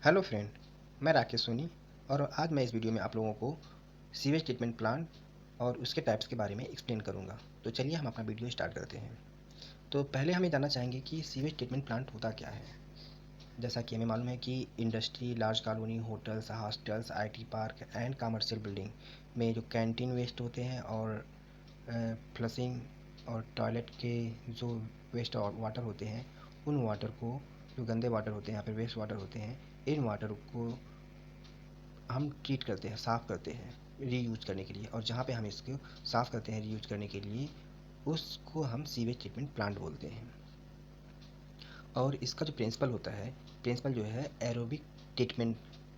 Hello friend, मैं राकेश सोनी और आज मैं इस वीडियो में आप लोगों को सीवेज ट्रीटमेंट प्लांट और उसके टाइप्स के बारे में एक्सप्लेन करूंगा। तो चलिए हम अपना वीडियो स्टार्ट करते हैं। तो पहले हमें जानना चाहेंगे कि सीवेज ट्रीटमेंट प्लांट होता क्या है। जैसा कि हमें मालूम है कि industry, large colony, hotels, hostels, IT park and commercial building में जो कैंटीन वेस्ट होते हैं और फ्लशिंग और टॉयलेट के जो वेस्ट वाटर होते हैं, उन वाटर को, जो गंदे वाटर होते हैं या फिर वेस्ट वाटर होते हैं, इन वाटर को हम ट्रीट करते हैं, साफ़ करते हैं रीयूज करने के लिए। और जहाँ पे हम इसको साफ़ करते हैं रीयूज करने के लिए, उसको हम सीवेज ट्रीटमेंट प्लांट बोलते हैं। और इसका जो प्रिंसिपल होता है, प्रिंसिपल जो है एरोबिक ट्रीटमेंट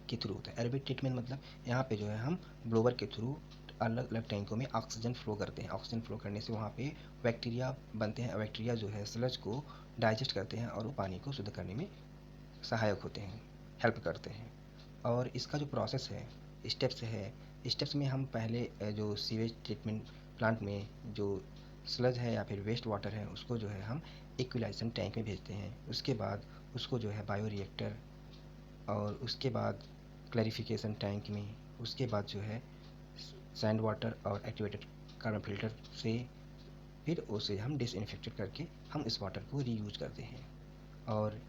के थ्रू होता है। एरोबिक ट्रीटमेंट मतलब यहाँ पे जो है हम ब्लोवर के थ्रू अलग अलग टैंकों में ऑक्सीजन फ्लो करते हैं। ऑक्सीजन फ्लो करने से वहाँ पे बैक्टीरिया बनते हैं। बैक्टीरिया जो है स्लज को डाइजेस्ट करते हैं और वो पानी को शुद्ध करने में सहायक होते हैं, हेल्प करते हैं। और इसका जो प्रोसेस है, स्टेप्स है, स्टेप्स में हम पहले जो सीवेज ट्रीटमेंट प्लांट में जो स्लज है या फिर वेस्ट वाटर है, उसको जो है हम इक्विलाइजेशन टैंक में भेजते हैं। उसके बाद उसको जो है बायो रिएक्टर, और उसके बाद क्लैरिफिकेशन टैंक में, उसके बाद जो है सैंड वाटर और एक्टिवेटेड कार्बन फिल्टर से फिर उसे हम डिसइंफेक्टेड करके हम इस वाटर को रीयूज करते हैं। और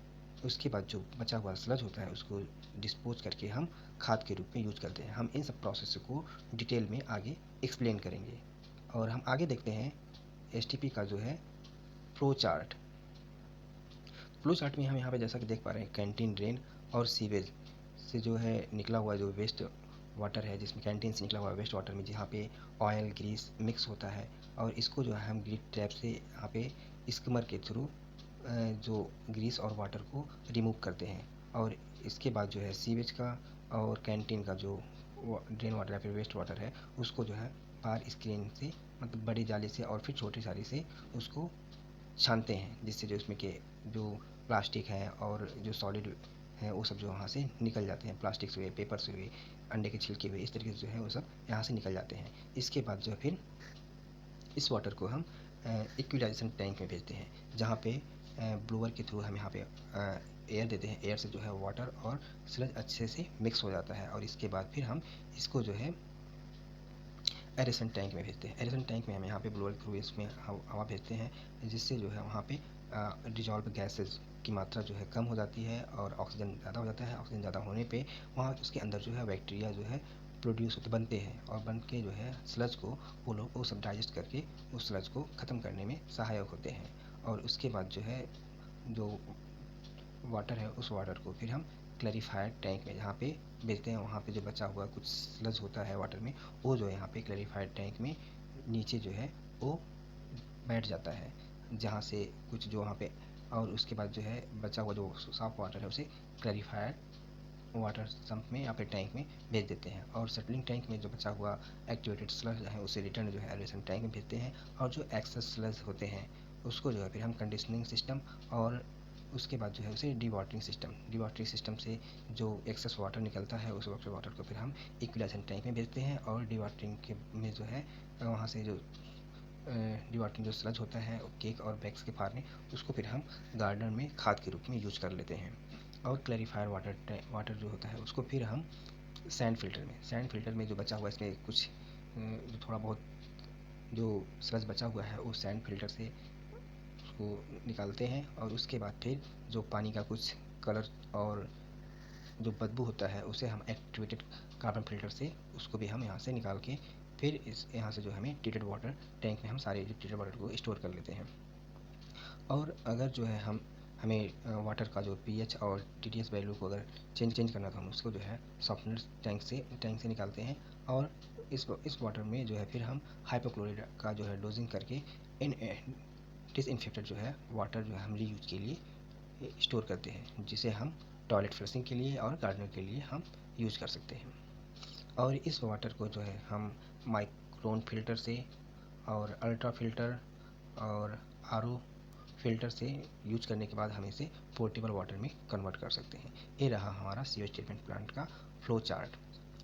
उसके बाद जो बचा हुआ स्लज होता है उसको डिस्पोज करके हम खाद के रूप में यूज करते हैं। हम इन सब प्रोसेस को डिटेल में आगे एक्सप्लेन करेंगे। और हम आगे देखते हैं एसटीपी का जो है फ्लो चार्ट। फ्लो चार्ट में हम यहाँ पे जैसा कि देख पा रहे हैं, कैंटीन ड्रेन और सीवेज से जो है निकला हुआ जो वेस्ट वाटर है, जिसमें कैंटीन से निकला हुआ वेस्ट वाटर में जहाँ पे ऑयल ग्रीस मिक्स होता है, और इसको जो है हम ग्रिड ट्रैप से यहाँ पे स्किमर के थ्रू जो ग्रीस और वाटर को रिमूव करते हैं। और इसके बाद जो है सीवेज का और कैंटीन का जो ड्रेन वाटर या फिर वेस्ट वाटर है, उसको जो है पार स्क्रीन से, मतलब बड़ी जाली से और फिर छोटी जाली से उसको छानते हैं, जिससे जो इसमें के जो प्लास्टिक है और जो सॉलिड है वो सब जो वहाँ से निकल जाते हैं। प्लास्टिक से हुए, पेपर से हुए, अंडे के छिलके हुए, इस तरीके से जो है वो सब यहाँ से निकल जाते हैं। इसके बाद जो है फिर इस वाटर को हम इक्विलाइजेशन टैंक में भेजते हैं, जहाँ पे ब्लोअर के थ्रू हम यहाँ पे एयर देते हैं। एयर से जो है वाटर और स्लज अच्छे से मिक्स हो जाता है। और इसके बाद फिर हम इसको जो है एरेसन टैंक में भेजते हैं। एरेसन टैंक में हम यहाँ पे ब्लोअर थ्रू इसमें हवा भेजते हैं, जिससे जो है वहाँ पे डिजॉल्व गैसेज की मात्रा जो है कम हो जाती है और ऑक्सीजन ज़्यादा हो जाता है। ऑक्सीजन ज़्यादा होने पे वहाँ उसके अंदर जो है बैक्टीरिया जो है प्रोड्यूस होते बनते हैं, और बन के जो है स्लज को वो लोग वो सब डाइजेस्ट करके उस स्लज को ख़त्म करने में सहायक होते हैं। और उसके बाद जो है जो वाटर है, उस वाटर को फिर हम क्लैरिफायर टैंक में जहाँ पे भेजते हैं, वहाँ पे जो बचा हुआ कुछ स्लज होता है वाटर में, वो जो है यहाँ पे क्लैरिफायर टैंक में नीचे जो है वो बैठ जाता है, जहाँ से कुछ जो वहाँ पे। और उसके बाद जो है बचा हुआ जो साफ वाटर है उसे क्लैरिफायर वाटर सम्प में या फिर टैंक में भेज देते हैं। और सेटलिंग टैंक में जो बचा हुआ एक्टिवेटेड स्लज है उसे रिटर्न जो है एरेसन टैंक में भेजते हैं। और जो एक्सेस स्लज होते हैं उसको जो है फिर हम कंडीशनिंग सिस्टम, और उसके बाद जो है उसे डी सिस्टम से जो एक्सेस वाटर निकलता है उस वाटर को फिर हम इक्विलाइजेशन टैंक में भेजते हैं। और डी वाटरिंग के में जो है वहाँ से जो डी वाटरिंग जो स्लज होता है केक और बैग्स के फॉर्म में, उसको फिर हम गार्डन में खाद के रूप में यूज कर लेते हैं। और क्लैरिफायर वाटर जो होता है उसको फिर हम सैंड फिल्टर में जो बचा हुआ इसमें कुछ जो थोड़ा बहुत जो स्लज बचा हुआ है वो सैंड फिल्टर से उसको निकालते हैं। और उसके बाद फिर जो पानी का कुछ कलर और जो बदबू होता है उसे हम एक्टिवेटेड कार्बन फिल्टर से उसको भी हम यहाँ से निकाल के फिर इस यहाँ से जो हमें ट्रीटेड वाटर टैंक में हम सारे ट्रीटेड वाटर को स्टोर कर लेते हैं। और अगर जो है हमें वाटर का जो पीएच और टीडीएस वैल्यू को अगर चेंज करना, तो हम उसको जो है सॉफ्टनर टैंक से निकालते हैं। और इस वाटर में जो है फिर हम हाइपोक्लोराइड का जो है डोजिंग करके इन डिसइंफेक्टेड जो है वाटर जो है हम रीयूज के लिए स्टोर करते हैं, जिसे हम टॉयलेट फ्लशिंग के लिए और गार्डनर के लिए हम यूज कर सकते हैं। और इस वाटर को जो है हम माइक्रोन फिल्टर से और अल्ट्रा फिल्टर और आरओ फिल्टर से यूज करने के बाद हम इसे पोर्टेबल वाटर में कन्वर्ट कर सकते हैं। ये रहा हमारा सीवेज ट्रीटमेंट प्लांट का फ्लो चार्ट।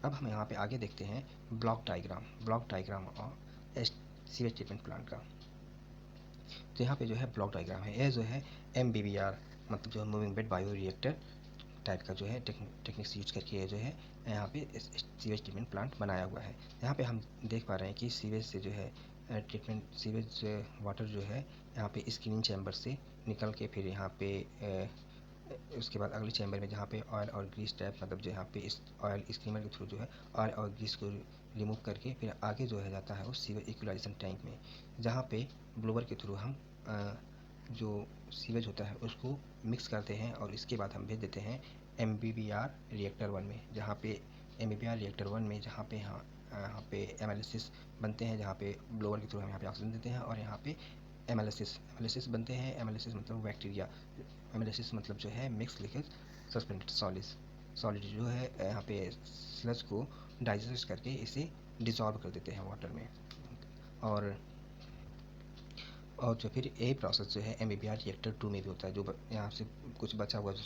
अब हम यहाँ पे आगे देखते हैं ब्लॉक डायग्राम और सीवेज ट्रीटमेंट प्लांट का। तो यहाँ पे जो है ब्लॉक डायग्राम है, यह जो है MBBR मतलब जो moving bed bio reactor type का जो है टेक्निक्स यूज करके जो है यहाँ पे सीवेज ट्रीटमेंट प्लांट बनाया हुआ है। यहाँ पे हम देख पा रहे हैं कि सीवेज से जो है सीवेज वाटर जो है यहाँ पे स्क्रीनिंग चैम्बर से निकल के फिर यहाँ पे उसके बाद अगले चैम्बर में जहाँ पे ऑयल और ग्रीस टाइप मतलब जो यहाँ पे इस ऑयल स्कीमर के थ्रू जो है ऑयल और ग्रीस को रिमूव करके फिर आगे जो है जाता है उस सीवेज इक्वलाइजेशन टैंक में, जहाँ पे ब्लोवर के थ्रू हम जो सीवेज होता है उसको मिक्स करते हैं और इसके बाद हम भेज देते हैं MBBR रिएक्टर 1 में, जहाँ पे MBBR रिएक्टर 1 में जहाँ पे यहाँ पे एनालिसिस बनते हैं, जहाँ पे ब्लोअर के थ्रू हम यहाँ पे ऑक्सीजन देते हैं और यहाँ पे एनालिसिस बनते हैं। एनालिसिस मतलब बैक्टीरिया, एनालिसिस मतलब जो है मिक्स लिक्विड सस्पेंडेड सॉलिड जो है यहाँ पे स्लज को डाइजेस्ट करके इसे डिसॉल्व कर देते हैं वाटर में। और जो फिर यही प्रोसेस जो है MBBR रिएक्टर 2 में भी होता है, जो यहाँ से कुछ बचा हुआ जो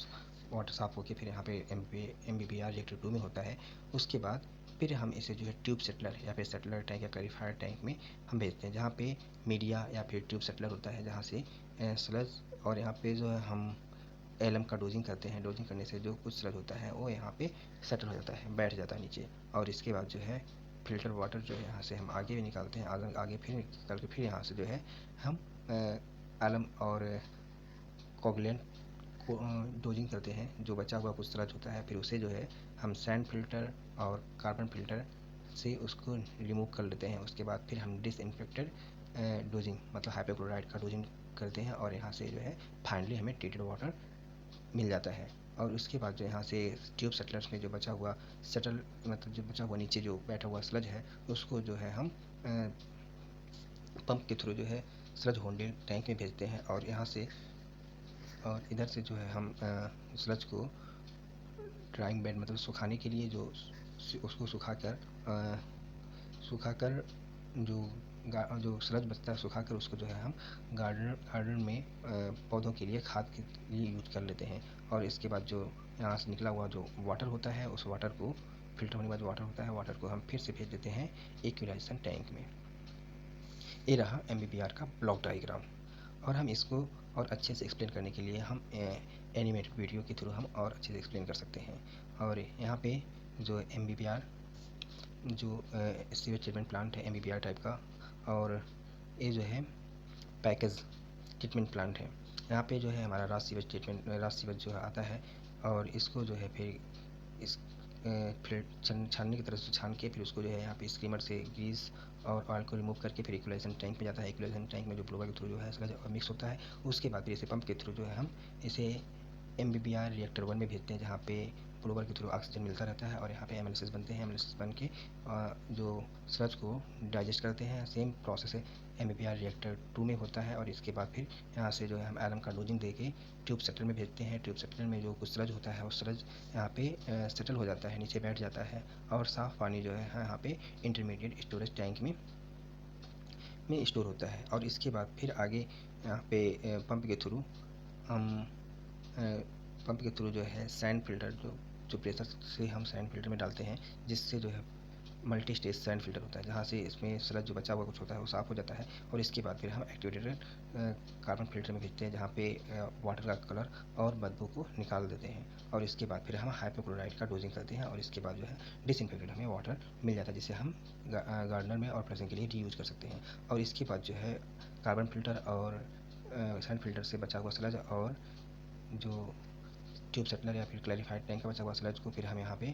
वाटर साफ होकर फिर यहाँ पे MBBR रिएक्टर 2 में होता है। उसके बाद फिर हम इसे जो है ट्यूब सेटलर या फिर सेटलर टैंक या क्लैरिफायर टैंक में हम भेजते हैं, जहाँ पे मीडिया या फिर ट्यूब सेटलर होता है, जहाँ से स्लज और यहाँ पे जो है हम एलम का डोजिंग करते हैं। डोजिंग करने से जो कुछ स्लज होता है वो यहाँ पे सेटल हो जाता है, बैठ जाता है नीचे। और इसके बाद जो है फिल्टर वाटर जो है यहाँ से हम आगे भी निकालते हैं, आगे फिर निकाल के फिर यहाँ से जो है हम एलम और कोगुलेंट को डोजिंग करते हैं। जो बचा हुआ कुछ स्लज होता है फिर उसे जो है हम सैंड फिल्टर और कार्बन फिल्टर से उसको रिमूव कर लेते हैं। उसके बाद फिर हम डिसइंफेक्टेड डोजिंग मतलब हाइपोक्लोराइड का डोजिंग करते हैं और यहाँ से जो है फाइनली हमें ट्रीटेड वाटर मिल जाता है। और उसके बाद जो यहाँ से ट्यूब सेटलर्स में जो बचा हुआ मतलब जो बचा हुआ नीचे जो बैठा हुआ स्लज है उसको जो है हम पंप के थ्रू जो है स्लज होल्डिंग टैंक में भेजते हैं। और यहाँ से और इधर से जो है हम स्लज को ड्राइंग बेड मतलब सुखाने के लिए जो उसको सुखाकर जो स्लज बचता है सुखाकर उसको जो है हम गार्डन में पौधों के लिए खाद के लिए यूज कर लेते हैं। और इसके बाद जो यहाँ से निकला हुआ जो वाटर होता है उस वाटर को फिल्टर होने के बाद जो वाटर होता है वाटर को हम फिर से भेज देते हैं इक्विलाइजेशन टैंक में। ये रहा MBBR का ब्लॉक डायग्राम। और हम इसको और अच्छे से एक्सप्लेन करने के लिए हम एनिमेटेड वीडियो के थ्रू हम और अच्छे से एक्सप्लेन कर सकते हैं। और यहाँ पे जो MBBR जो सीवेज ट्रीटमेंट प्लांट है MBBR टाइप का, और ये जो है पैकेज ट्रीटमेंट प्लांट है। यहाँ पे जो है हमारा रास सीवेज जो है आता है और इसको जो है फिर इस फिर छानने की तरह से छान के फिर उसको जो है यहाँ पे स्क्रीमर से ग्रीस और ऑयल को रिमूव करके फिर इक्वलाइजेशन टैंक में जाता है। इक्वलाइजेशन टैंक में जो ब्लोअर के थ्रू जो है स्लज और मिक्स होता है। उसके बाद फिर इसे पंप के थ्रू जो है हम इसे MBBR रिएक्टर 1 में भेजते हैं, जहाँ पे ब्लोअर के थ्रू ऑक्सीजन मिलता रहता है और यहाँ पे एनालिसिस बनते हैं। एनालिसिस बन के जो स्लज को डाइजेस्ट करते हैं। सेम प्रोसेस है MBBR रिएक्टर 2 में होता है। और इसके बाद फिर यहाँ से जो है हम एलम का डोजिंग दे के ट्यूब सेटल में भेजते हैं। ट्यूब सेटल में जो कुछ स्लज होता है वो स्लज यहाँ पे सेटल हो जाता है, नीचे बैठ जाता है और साफ़ पानी जो है यहाँ पे इंटरमीडिएट स्टोरेज टैंक में स्टोर होता है। और इसके बाद फिर आगे यहाँ पे पंप के थ्रू हम जो है सैंड फिल्टर जो प्रेशर से हम सैंड फिल्टर में डालते हैं, जिससे जो है मल्टी स्टेज सैंड फिल्टर होता है, जहाँ से इसमें स्लज जो बचा हुआ कुछ होता है वो साफ़ हो जाता है। और इसके बाद फिर हम एक्टिवेटेड कार्बन फिल्टर में भेजते हैं, जहाँ पे वाटर का कलर और बदबू को निकाल देते हैं। और इसके बाद फिर हम हाइपोक्लोराइड का डोजिंग करते हैं और इसके बाद जो है डिसइंफेक्टेड हमें वाटर मिल जाता है, जिसे हम गार्डनर में और फ्रेशिंग के लिए रीयूज कर सकते हैं। और इसके बाद जो है कार्बन फिल्टर और सैंड फिल्टर से बचा हुआ स्लज और जो ट्यूब सेटलर या फिर क्लैरिफाइड टैंक का बचा हुआ स्लज को फिर हम यहाँ पे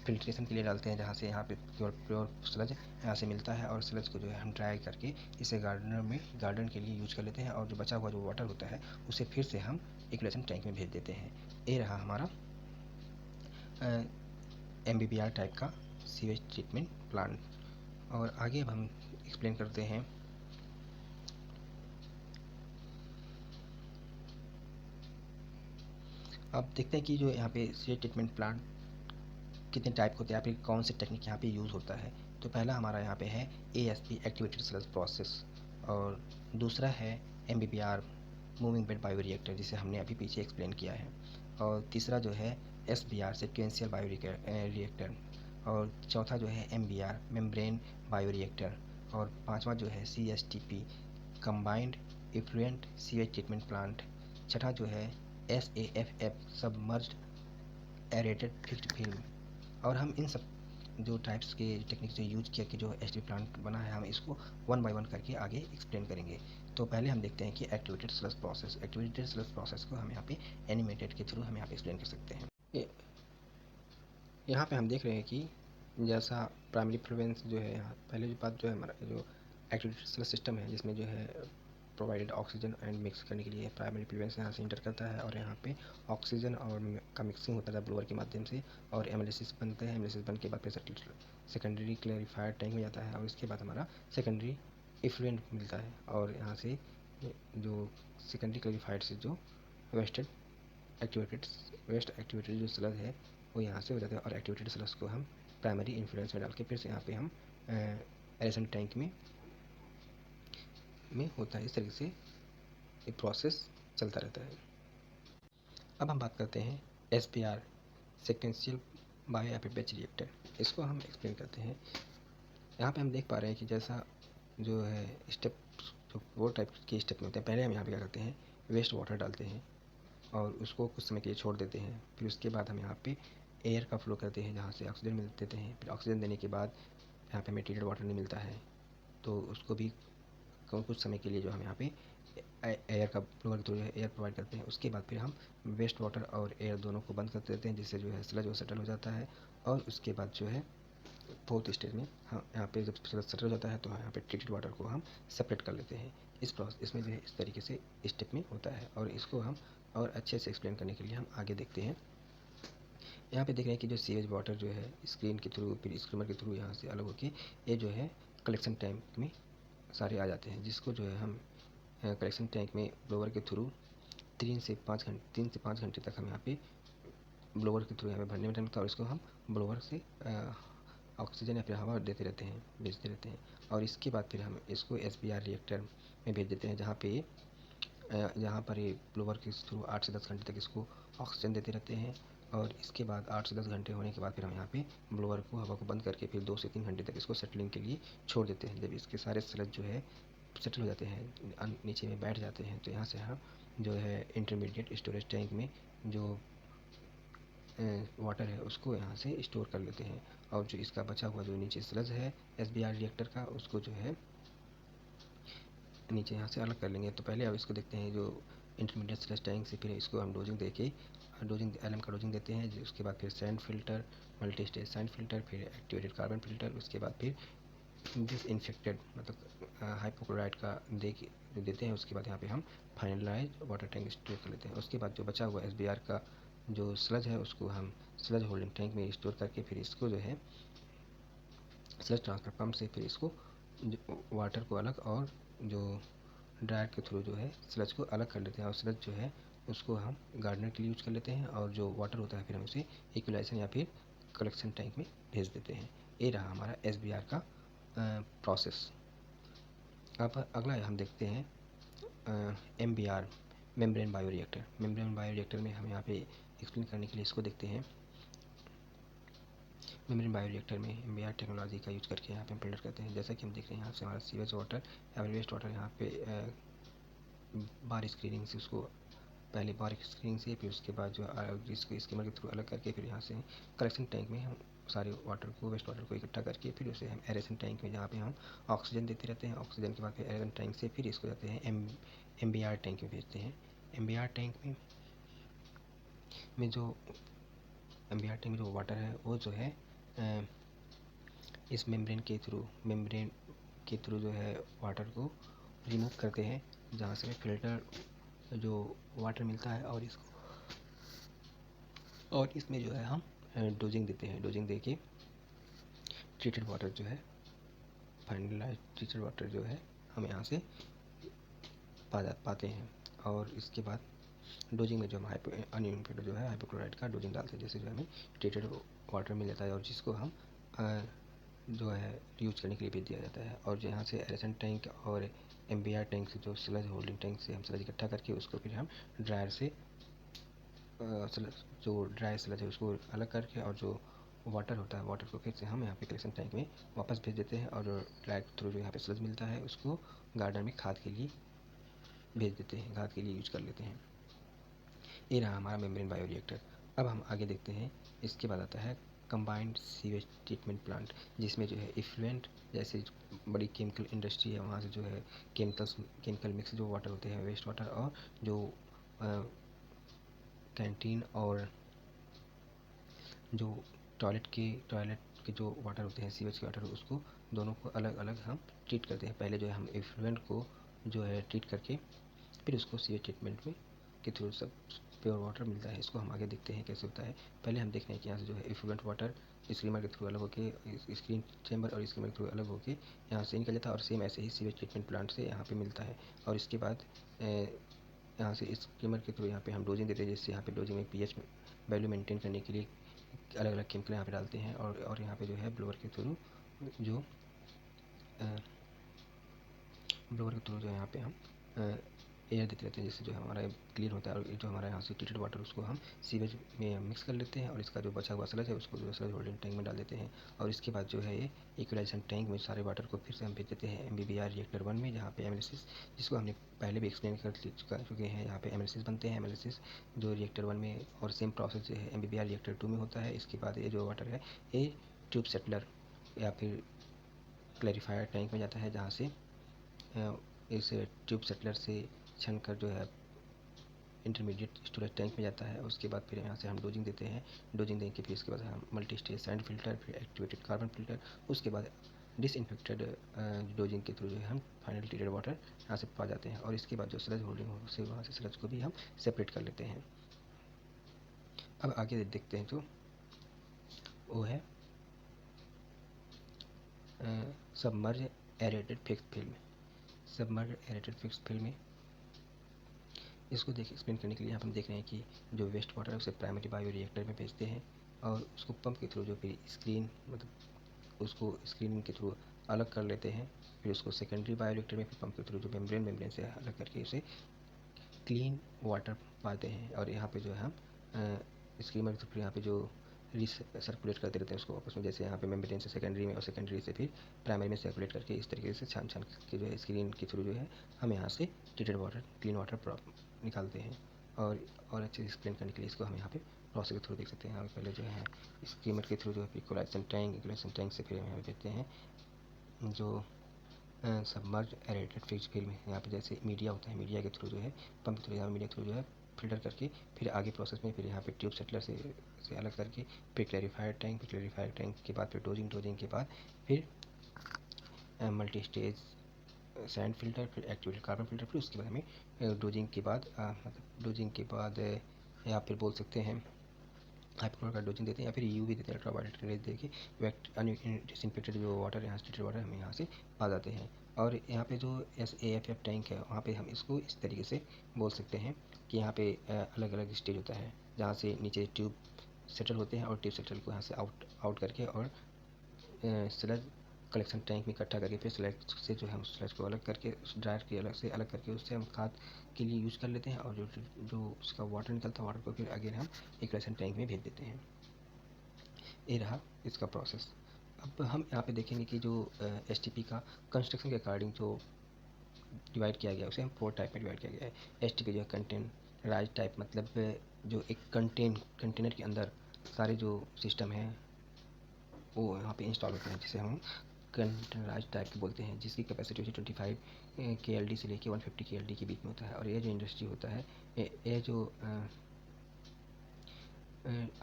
फिल्ट्रेशन के लिए डालते हैं, जहाँ से यहाँ पे प्योर स्लज यहाँ से मिलता है। और स्लज को जो है हम ड्राई करके इसे गार्डन के लिए यूज कर लेते हैं। और जो बचा हुआ जो वाटर होता है उसे फिर से हम इक्वलाइजेशन टैंक में भेज देते हैं। ये रहा हमारा MBBR टाइप का सीवेज ट्रीटमेंट प्लांट। और आगे अब हम एक्सप्लेन करते हैं अब देखते हैं कि जो यहाँ पे सीवेज ट्रीटमेंट प्लांट कितने टाइप होते हैं, या फिर कौन से टेक्निक यहाँ पे यूज़ होता है। तो पहला हमारा यहाँ पे है ASP एक्टिवेटेड स्लज प्रोसेस, और दूसरा है MBBR मूविंग बेड बायोरिएक्टर, जिसे हमने अभी पीछे एक्सप्लेन किया है। और तीसरा जो है SBR सीक्वेंशियल बायोरिएक्टर, और चौथा जो है MBR मेम्ब्रेन बायोरिएक्टर, और पांचवा जो है CSTP combined effluent sewage treatment plant, छठा जो है SAFF submerged aerated fixed film. और हम इन सब जो टाइप्स के टेक्निक से यूज किया कि जो एच प्लांट बना है, हम इसको वन बाय वन करके आगे एक्सप्लेन करेंगे। तो पहले हम देखते हैं कि activated sludge process. Activated sludge process को हम यहाँ पे एनिमेटेड के थ्रू हम यहाँ पे एक्सप्लेन कर सकते हैं। यहाँ पे हम देख रहे हैं कि जैसा प्राइमरी फ्लुएंस जो है, यहाँ पहले जो बात जो है हमारा जो एक्टिवेटेड स्लज सिस्टम है, जिसमें जो है प्रोवाइडेड ऑक्सीजन एंड मिक्स करने के लिए प्राइमरी फ्लुएंस यहाँ से इंटर करता है, और यहाँ पे ऑक्सीजन और का मिक्सिंग होता है ब्लोअर के माध्यम से, और एमएलएसिस बनते हैं। एमएलएसिस बन के बाद फिर सेकेंडरी क्लैरिफायर टैंक में जाता है, और इसके बाद हमारा सेकेंडरी इफ्लुएंट मिलता है, और यहाँ से जो सेकेंडरी क्लैरिफाइड से जो वेस्ट एक्टिवेटेड जो स्लज है वो यहाँ से हो जाता है, और एक्टिवेटेड स्लज को हम प्राइमरी इन्फ्लुएंस में डाल के फिर से यहाँ पे हम एरेसन टैंक में होता है। इस तरीके से ये प्रोसेस चलता रहता है। अब हम बात करते हैं SBR, sequential bio rapid batch reactor. इसको हम एक्सप्लेन करते हैं। यहाँ पे हम देख पा रहे हैं कि जैसा जो है स्टेप, जो वो टाइप के स्टेप में होते हैं। पहले हम यहाँ पे क्या करते हैं, वेस्ट वाटर डालते हैं और उसको कुछ समय के लिए छोड़ देते हैं। फिर उसके बाद हम यहाँ पे एयर का फ्लो करते हैं, जहाँ से ऑक्सीजन मिल देते हैं। फिर ऑक्सीजन देने के बाद यहाँ पे हमें ट्रीटेड वाटर नहीं मिलता है, तो उसको भी कुछ समय के लिए जो हम यहाँ पे एयर का फ्लो थ्रू जो है एयर प्रोवाइड करते हैं। उसके बाद फिर हम वेस्ट वाटर और एयर दोनों को बंद कर देते हैं, जिससे जो है स्लज वो सेटल हो जाता है। और उसके बाद जो है फोर्थ स्टेज में हम यहाँ पे जब स्लज सेटल हो जाता है तो यहाँ पे ट्रीटेड वाटर को हम सेपरेट कर लेते हैं। इस प्रोसेस इसमें जो है इस तरीके से स्टेप में होता है, और इसको हम और अच्छे से एक्सप्लेन करने के लिए हम आगे देखते हैं। यहाँ पे देख रहे हैं कि जो सीवेज वाटर जो है स्क्रीन के थ्रू फिर स्क्रीमर के थ्रू यहाँ से अलग होकर ये जो है कलेक्शन टैंक में सारे आ जाते हैं, जिसको जो है हम कलेक्शन टैंक में ब्लोअर के थ्रू 3 से 5 घंटे तक हम यहाँ पे ब्लोअर के थ्रू यहाँ पे भरने में टाइम लगता है, और इसको हम ब्लोअर से ऑक्सीजन या फिर हवा देते रहते हैं, भेजते रहते हैं। और इसके बाद फिर हम इसको SBR रिएक्टर में भेज देते हैं, जहाँ पर ये ब्लोअर के थ्रू 8 से 10 घंटे तक इसको ऑक्सीजन देते रहते हैं। और इसके बाद 8 से 10 घंटे होने के बाद फिर हम यहाँ पे ब्लोअर को हवा को बंद करके फिर 2 से 3 घंटे तक इसको सेटलिंग के लिए छोड़ देते हैं। जब इसके सारे स्लज जो है सेटल हो जाते हैं, नीचे में बैठ जाते हैं, तो यहाँ से हम जो है इंटरमीडिएट स्टोरेज टैंक में जो वाटर है उसको यहाँ से स्टोर कर लेते हैं। और जो इसका बचा हुआ जो नीचे स्लज है SBR रिएक्टर का, उसको जो है नीचे यहाँ से अलग कर लेंगे। तो पहले अब इसको देखते हैं, जो इंटरमीडिएट स्लज टैंक से फिर इसको हम डोजिंग दे के LM का डोजिंग देते हैं। उसके बाद फिर sand filter, multi stage sand filter, फिर एक्टिवेटेड कार्बन फिल्टर, उसके बाद फिर डिसइंफेक्टेड मतलब हाइपोक्लोराइड का जो देते हैं। उसके बाद यहाँ पे हम फाइनलाइज वाटर टैंक स्टोर कर लेते हैं। उसके बाद जो बचा हुआ SBR का जो स्लज है उसको हम स्लज होल्डिंग टैंक में स्टोर करके फिर इसको जो है स्लज ट्रांसफर पम्प से फिर इसको वाटर को अलग और जो ड्रायर के थ्रू जो है स्लज को अलग कर लेते हैं। और स्लज जो है उसको हम गार्डनर के लिए यूज कर लेते हैं, और जो वाटर होता है फिर हम उसे इक्वलाइजर या फिर कलेक्शन टैंक में भेज देते हैं। ये रहा हमारा SBR का प्रोसेस। अब अगला हम देखते हैं MBR, membrane bio reactor. Membrane bio reactor में हम यहाँ पे एक्सप्लेन करने के लिए इसको देखते हैं। मेम्ब्रेन बायो रिएक्टर में MBR टेक्नोलॉजी का यूज करके यहाँ पे हम फिल्टर करते हैं। जैसा कि हम देख रहे हैं यहाँ से हमारा सीवेज वाटर या वेस्ट वाटर यहाँ पे बार स्क्रीनिंग से उसको पहले बार स्क्रीनिंग से फिर उसके बाद जो इसको स्कीमर के थ्रू अलग करके फिर यहाँ से कलेक्शन टैंक में हम सारे वाटर को वेस्ट वाटर को इकट्ठा करके फिर उसे हम एरेसन टैंक में, जहाँ पे हम ऑक्सीजन देते रहते हैं। ऑक्सीजन के बाद फिर एरेसन टैंक से फिर इसको जाते हैं MBR टैंक में भेजते हैं। MBR टैंक में जो MBR टैंक में जो वाटर है वो जो है इस मेम्ब्रेन के थ्रू जो है वाटर को रिमूव करते हैं, जहाँ से फिल्टर जो वाटर मिलता है। और इसमें जो है हम डोजिंग देते हैं। डोजिंग दे के ट्रीटेड वाटर जो है फाइनलाइज ट्रीटेड वाटर जो है हम यहाँ से पाते हैं। और इसके बाद डोजिंग में जो हम अनइनफेक्टेड जो है हाइपोक्लोराइड का डोजिंग डालते हैं, जैसे जो हमें ट्रीटेड वाटर मिल जाता है, और जिसको हम जो है यूज करने के लिए भेज दिया जाता है। और जो यहाँ से एरेसन टैंक और MBR टैंक से जो स्लज होल्डिंग टैंक से हम स्लज इकट्ठा करके उसको फिर हम ड्रायर से जो ड्राई स्लज है उसको अलग करके, और जो वाटर होता है वाटर को फिर से हम यहाँ पे कलेक्शन टैंक में वापस भेज देते हैं। और ड्राई थ्रू जो यहाँ पे स्लज मिलता है उसको गार्डन में खाद के लिए भेज देते हैं, खाद के लिए यूज कर लेते हैं। ये रहा हमारा मेम्ब्रेन बायो रिएक्टर। अब हम आगे देखते हैं इसके बाद आता है कंबाइंड सीवेज ट्रीटमेंट प्लांट, जिसमें जो है इफ्लुएंट जैसे बड़ी केमिकल इंडस्ट्री है वहाँ से जो है केमिकल मिक्स जो वाटर होते हैं, वेस्ट वाटर, और जो कैंटीन और जो टॉयलेट के जो वाटर होते हैं, सीवेज के वाटर, उसको दोनों को अलग अलग हम ट्रीट करते हैं। पहले जो है हम इफ्लुएंट को जो है ट्रीट करके फिर उसको सीवेज ट्रीटमेंट में के थ्रू सब प्योर वाटर मिलता है। इसको हम आगे देखते हैं कैसे होता है। पहले हम देख रहे हैं कि यहाँ से जो है इफ्लुएंट वाटर स्क्रीमर के थ्रू अलग होके स्क्रीन चैम्बर और स्क्रीमर के थ्रू अलग होके यहाँ से निकल जाता है, और सेम ऐसे ही सीवेज ट्रीटमेंट प्लांट से यहाँ पे मिलता है। और इसके बाद यहाँ से स्क्रीमर के थ्रू यहाँ पे हम डोजिंग देते हैं, जिससे यहाँ पे डोजिंग में पीएच वैल्यू मेंटेन करने के लिए अलग अलग केमिकल यहाँ पे डालते हैं। और यहाँ पे जो है ब्लोअर के थ्रू जो यहाँ पे हम एयर देते रहते हैं, जिससे जो हमारा क्लीन होता है। और जो हमारा यहाँ से ट्रीटेड वाटर उसको हम सीवेज में मिक्स कर लेते हैं, और इसका जो बचा हुआ स्लज है उसको जो स्लज होल्डिंग टैंक में डाल देते हैं। और इसके बाद जो है ये इक्वलाइजेशन टैंक में सारे वाटर को फिर से हम भेज देते हैं MBBR रिएक्टर 1 में, जहाँ पे एनालिसिस, जिसको हमने पहले भी एक्सप्लेन कर चुके हैं। यहाँ पे एनालिसिस बनते हैं, एनालिसिस जो रिएक्टर 1 में, और सेम प्रोसेस जो है MBBR रिएक्टर 2 में होता है। इसके बाद ये जो वाटर है ये ट्यूब सेटलर या फिर क्लैरिफायर टैंक में जाता है, जहाँ से इस ट्यूब सेटलर से छन कर जो है इंटरमीडिएट स्टोरेज टैंक में जाता है। उसके बाद फिर यहाँ से हम डोजिंग देते हैं। डोजिंग देने के फिर इसके बाद हम मल्टी स्टेज सैंड फिल्टर, फिर एक्टिवेटेड कार्बन फिल्टर, उसके बाद डिसइंफेक्टेड डोजिंग के थ्रू जो है हम फाइनल ट्रीटेड वाटर यहाँ से पा जाते हैं। और इसके बाद जो स्लज होल्डिंग हो से वहाँ से स्लज को भी हम सेपरेट कर लेते हैं। अब आगे देखते हैं तो वो है submerge aerated fixed film. Submerge aerated fixed film में इसको एक्सप्लेन करने के लिए यहाँ पर हम देख रहे हैं कि जो वेस्ट वाटर है उसे प्राइमरी बायो रिएक्टर में भेजते हैं, और उसको पंप के थ्रू जो फिर स्क्रीन मतलब उसको स्क्रीन के थ्रू अलग कर लेते हैं। फिर उसको सेकेंडरी बायो रिएक्टर में फिर पंप के थ्रू जो मेम्ब्रेन से अलग करके उसे क्लीन वाटर पाते हैं। और यहाँ पे जो है हम स्क्रीमर के थ्रू यहाँ पे जो सर्कुलेट करते रहते हैं उसको आपस में, जैसे यहाँ पे मेम्ब्रेन से सेकेंडरी में और सेकेंडरी से फिर प्राइमरी में सर्कुलेट करके इस तरीके से छान छान के जो है स्क्रीन के थ्रू जो है हम यहाँ से ट्रीटेड वाटर, क्लीन वाटर निकालते हैं। और अच्छे से एक्सप्लेन करने के लिए इसको हम यहाँ पे प्रोसेस के थ्रू देख सकते हैं। यहाँ पहले जो है स्क्रीमर के थ्रू जो है इक्वलाइजेशन टैंक से फिर हम यहाँ देते हैं जो सबमर्ज एरेटेड फिक्स्ड फिल्म है। यहाँ पे जैसे मीडिया होता है, मीडिया के थ्रू जो है पंप के थ्रू या मीडिया के थ्रू जो है फिल्टर करके फिर आगे प्रोसेस में फिर यहाँ पे ट्यूब सेटलर से अलग करके फिर क्लैरिफायर टैंक के बाद फिर डोजिंग के बाद फिर मल्टी स्टेज सैंड फिल्टर, फिर एक्टिवेटेड कार्बन फिल्टर, फिर उसके बाद हमें डोजिंग के बाद या फिर बोल सकते हैं हाइपोक्लोराइड का डोजिंग देते हैं, या फिर यूवी देते हैं, अल्ट्रावायलेट रेज देके डिसइंफेक्टेड जो वाटर यहाँ से ट्रीटेड वाटर हम यहाँ से पा जाते हैं। और यहाँ पे जो SAFF टैंक है वहाँ पे हम इसको इस तरीके से बोल सकते हैं कि यहाँ पे अलग अलग स्टेज होता है, जहाँ से नीचे ट्यूब सेटल होते हैं, और ट्यूब सेटल को यहाँ से आउट करके और स्लज कलेक्शन टैंक में इकट्ठा करके फिर स्लज से जो है उस स्लज को अलग करके उस ड्रायर के अलग करके उससे हम खाद के लिए यूज़ कर लेते हैं। और जो उसका वाटर निकलता है वाटर को फिर अगेन हम एक कलेक्शन टैंक में भेज देते हैं। ये रहा इसका प्रोसेस। अब हम यहाँ पे देखेंगे कि जो STP का कंस्ट्रक्शन के अकॉर्डिंग जो डिवाइड किया गया उसे हम 4 टाइप में डिवाइड किया गया है। STP जो है कंटेनराइज टाइप, मतलब जो एक कंटेनर के अंदर सारे जो सिस्टम हैं वो यहाँ पे इंस्टॉल होते हैं, जिसे हम कंटेनराइज टाइप के बोलते हैं, जिसकी कैपेसिटी होती है 25 KLD से लेके 150 KLD के बीच में होता है। और ये जो इंडस्ट्री होता है ये जो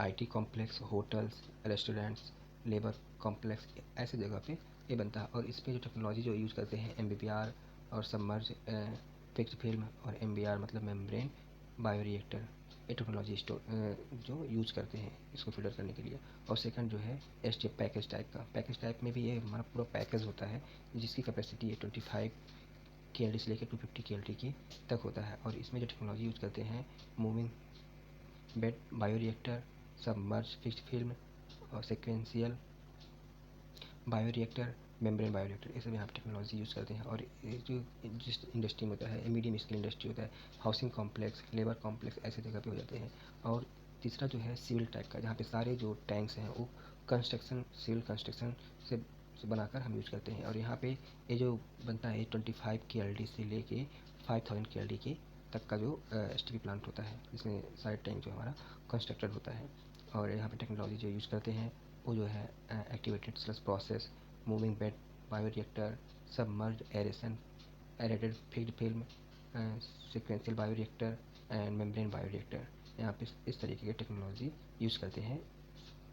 IT complex, hotels, restaurants, labour complex, ऐसे जगह पे ये बनता है। और इस पर जो टेक्नोलॉजी जो यूज़ करते हैं MBBR और सबमर्ज फिक्स्ड फिल्म, और MBR मतलब मेम्ब्रेन बायो रिएक्टर, ये टेक्नोलॉजी जो यूज करते हैं इसको फिल्टर करने के लिए। और सेकंड जो है STP पैकेज टाइप में भी ये हमारा पूरा पैकेज होता है, जिसकी कैपेसिटी है 25 KLD से लेकर 250 KLD की तक होता है। और इसमें जो टेक्नोलॉजी यूज़ करते हैं moving bed bio reactor, submerge fixed film और sequential bio reactor, membrane bio reactor, ये सब यहाँ पर टेक्नोलॉजी यूज़ करते हैं। और ये जो जिस इंडस्ट्री में होता है मीडियम स्केल इंडस्ट्री होता है, हाउसिंग कॉम्प्लेक्स, लेबर कॉम्प्लेक्स, ऐसे जगह पे हो जाते हैं। और तीसरा जो है सिविल टाइप का, जहाँ पे सारे जो टैंक्स हैं वो सिविल कंस्ट्रक्शन से बनाकर हम यूज़ करते हैं। और यहाँ पे ये जो बनता है 25 KLD से लेके 5000 KLD के तक का जो STP प्लांट होता है, जिसमें सारे टैंक जो हमारा कंस्ट्रक्टेड होता है। और यहाँ पे टेक्नोलॉजी जो यूज़ करते हैं वो जो है activated sludge process, moving bed bioreactor, submerged aeration, aerated fixed film, sequential bioreactor and membrane bioreactor. यहाँ पे इस तरीके की टेक्नोलॉजी यूज़ करते हैं,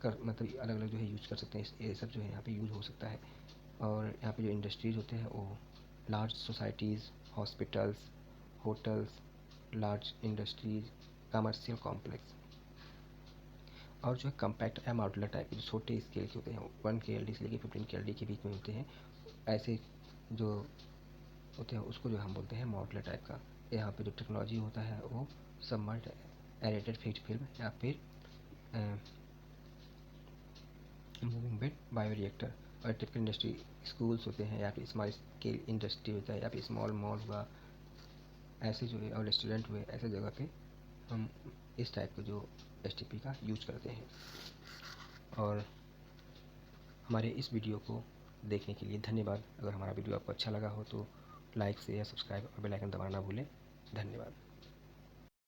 मतलब अलग अलग जो है यूज़ कर सकते हैं, ये सब जो है यहाँ पे यूज़ हो सकता है। और यहाँ पे जो इंडस्ट्रीज़ होते हैं वो large societies, hospitals, hotels, large industries, commercial complex, और जो है कम्पैक्ट या मॉड्यूलर टाइप के जो छोटे स्केल के होते हैं 1 KLD से लेकर 15 KLD के बीच में होते हैं, ऐसे जो होते हैं उसको जो हम बोलते हैं मॉड्यूलर टाइप का। यहाँ पे जो टेक्नोलॉजी होता है वो सबमर्ज्ड एरेटेड फिक्स्ड फिल्म या फिर मूविंग बेड बायोरिएक्टर। और टिपिकल इंडस्ट्री स्कूल्स होते हैं या फिर स्मॉल स्केल इंडस्ट्री होता है या फिर स्मॉल मॉल हुआ, ऐसे जो है, और रेस्टोरेंट हुए, ऐसे जगह पे हम इस टाइप का जो STP का यूज करते हैं। और हमारे इस वीडियो को देखने के लिए धन्यवाद। अगर हमारा वीडियो आपको अच्छा लगा हो तो लाइक, शेयर, सब्सक्राइब और बेल आइकन दबाना ना भूलें। धन्यवाद।